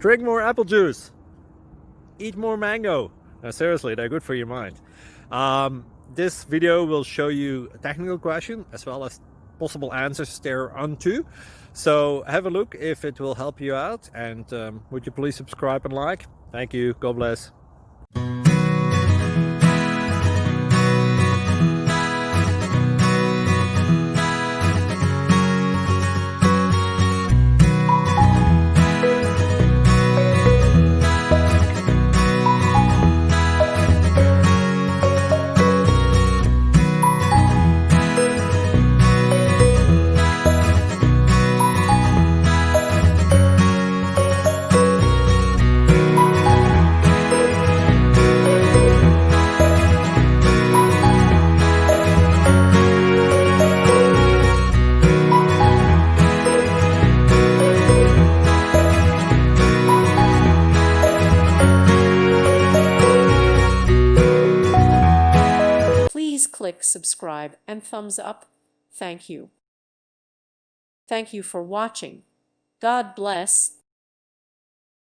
Drink more apple juice. Eat more mango. No, seriously, they're good for your mind. This video will show you a technical question as well as possible answers thereunto. So have a look if it will help you out, and would you please subscribe and like? Thank you. God bless. Please click subscribe and thumbs up. Thank you. Thank you for watching. God bless.